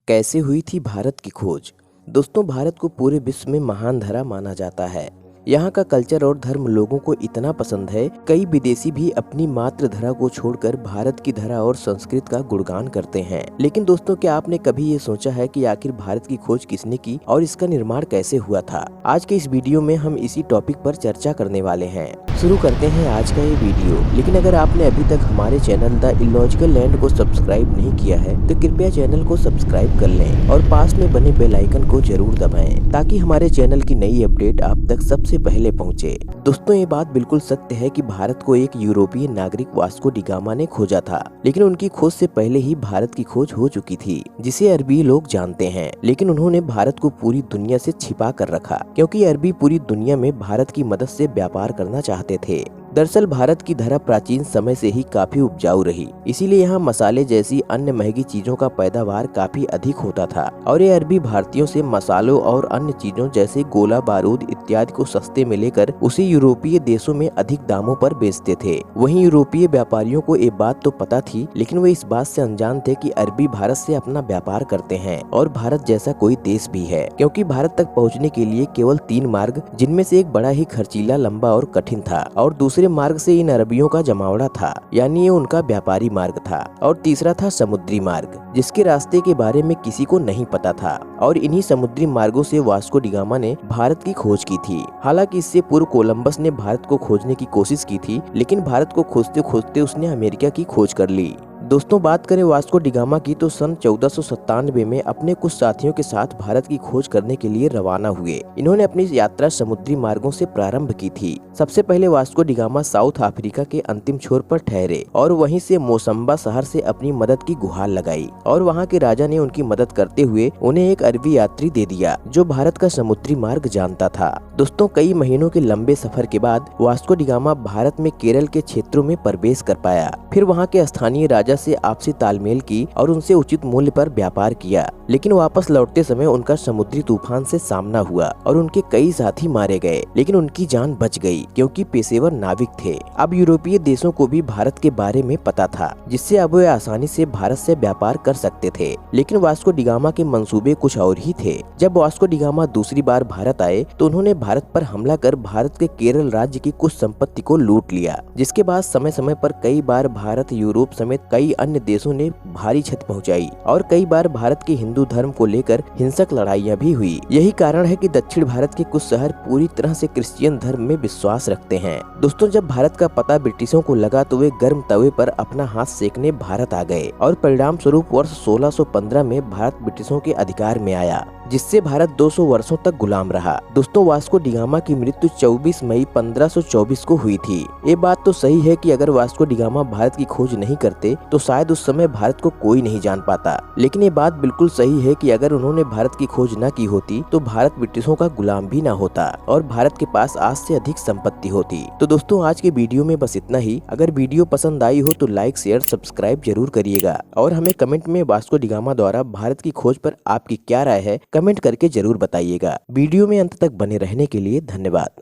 कैसे हुई थी भारत की खोज। दोस्तों, भारत को पूरे विश्व में महान धरा माना जाता है। यहाँ का कल्चर और धर्म लोगों को इतना पसंद है, कई विदेशी भी अपनी मातृ धरा को छोड़कर भारत की धरा और संस्कृत का गुणगान करते हैं। लेकिन दोस्तों, क्या आपने कभी ये सोचा है कि आखिर भारत की खोज किसने की और इसका निर्माण कैसे हुआ था? आज के इस वीडियो में हम इसी टॉपिक पर चर्चा करने वाले हैं। शुरू करते हैं आज का ये वीडियो। लेकिन अगर आपने अभी तक हमारे चैनल द इलॉजिकल लैंड को सब्सक्राइब नहीं किया है तो कृपया चैनल को सब्सक्राइब कर लें और पास में बने बेल आइकन को जरूर दबाएं ताकि हमारे चैनल की नई अपडेट आप तक सबसे पहले पहुंचे। दोस्तों, ये बात बिल्कुल सत्य है कि भारत को एक यूरोपीय नागरिक वास्को डी गामा ने खोजा था, लेकिन उनकी खोज से पहले ही भारत की खोज हो चुकी थी, जिसे अरबी लोग जानते हैं। लेकिन उन्होंने भारत को पूरी दुनिया से छिपा कर रखा, क्योंकि अरबी पूरी दुनिया में भारत की मदद से व्यापार करना चाहते थे। दरअसल भारत की धरा प्राचीन समय से ही काफी उपजाऊ रही, इसीलिए यहाँ मसाले जैसी अन्य महंगी चीजों का पैदावार काफी अधिक होता था और ये अरबी भारतीयों से मसालों और अन्य चीजों जैसे गोला बारूद इत्यादि को सस्ते में लेकर उसे यूरोपीय देशों में अधिक दामों पर बेचते थे। वहीं यूरोपीय व्यापारियों को ये बात तो पता थी, लेकिन वे इस बात से अनजान थे कि अरबी भारत से अपना व्यापार करते हैं और भारत जैसा कोई देश भी है, क्योंकि भारत तक पहुँचने के लिए केवल 3 मार्ग, जिनमें से एक बड़ा ही खर्चीला, लंबा और कठिन था और दूसरे मार्ग से इन अरबियों का जमावड़ा था, यानी ये उनका व्यापारी मार्ग था। और तीसरा था समुद्री मार्ग, जिसके रास्ते के बारे में किसी को नहीं पता था। और इन्हीं समुद्री मार्गों से वास्को डी गामा ने भारत की खोज की थी। हालांकि इससे पूर्व कोलंबस ने भारत को खोजने की कोशिश की थी, लेकिन भारत को खोजते खोजते उसने अमेरिका की खोज कर ली। दोस्तों, बात करें वास्को डी गामा की तो सन 1497 में अपने कुछ साथियों के साथ भारत की खोज करने के लिए रवाना हुए। इन्होंने अपनी यात्रा समुद्री मार्गों से प्रारंभ की थी। सबसे पहले Vasco D gamma south Africa के अंतिम छोर पर ठहरे और वहीं से मोसम्बा शहर से अपनी मदद की गुहार लगाई और वहां के राजा ने उनकी मदद करते हुए उन्हें एक अरबी यात्री दे दिया जो भारत का समुद्री मार्ग जानता था। दोस्तों, कई महीनों के लंबे सफर के बाद वास्को डी गामा भारत में केरल के क्षेत्रों में प्रवेश कर पाया। फिर वहाँ के स्थानीय राजा से आपसी तालमेल की और उनसे उचित मूल्य पर व्यापार किया। लेकिन वापस लौटते समय उनका समुद्री तूफान से सामना हुआ और उनके कई साथी मारे गए, लेकिन उनकी जान बच गई क्योंकि पेशेवर नाविक थे। अब यूरोपीय देशों को भी भारत के बारे में पता था, जिससे अब वे आसानी से भारत से व्यापार कर सकते थे। लेकिन वास्को डी गामा के मंसूबे कुछ और ही थे। जब वास्को डी गामा दूसरी बार भारत आए तो उन्होंने भारत पर हमला कर भारत के केरल राज्य की कुछ संपत्ति को लूट लिया, जिसके बाद समय समय पर कई बार भारत, यूरोप समेत कई अन्य देशों ने भारी क्षति पहुंचाई और कई बार भारत के हिंदू धर्म को लेकर हिंसक लड़ाइयां भी हुई। यही कारण है कि दक्षिण भारत के कुछ शहर पूरी तरह से क्रिश्चियन धर्म में विश्वास रखते हैं। दोस्तों, जब भारत का पता ब्रिटिशों को लगा तो वे गर्म तवे पर अपना हाथ सेकने भारत आ गए और परिणाम स्वरूप वर्ष 1615 में भारत ब्रिटिशों के अधिकार में आया, जिससे भारत 200 वर्षों तक गुलाम रहा। दोस्तों, वास्को डी गामा की मृत्यु 24 मई 1524 को हुई थी। ये बात तो सही है कि अगर वास्को डी गामा भारत की खोज नहीं करते तो शायद उस समय भारत को कोई नहीं जान पाता। लेकिन ये बात बिल्कुल सही है कि अगर उन्होंने भारत की खोज न की होती तो भारत ब्रिटिशों का गुलाम भी न होता और भारत के पास आज से अधिक संपत्ति होती। तो दोस्तों, आज के वीडियो में बस इतना ही। अगर वीडियो पसंद आई हो तो लाइक, शेयर, सब्सक्राइब जरूर करिएगा और हमें कमेंट में वास्को डी गामा द्वारा भारत की खोज पर आपकी क्या राय है कमेंट करके जरूर बताइएगा। वीडियो में अंत तक बने रहने के लिए धन्यवाद।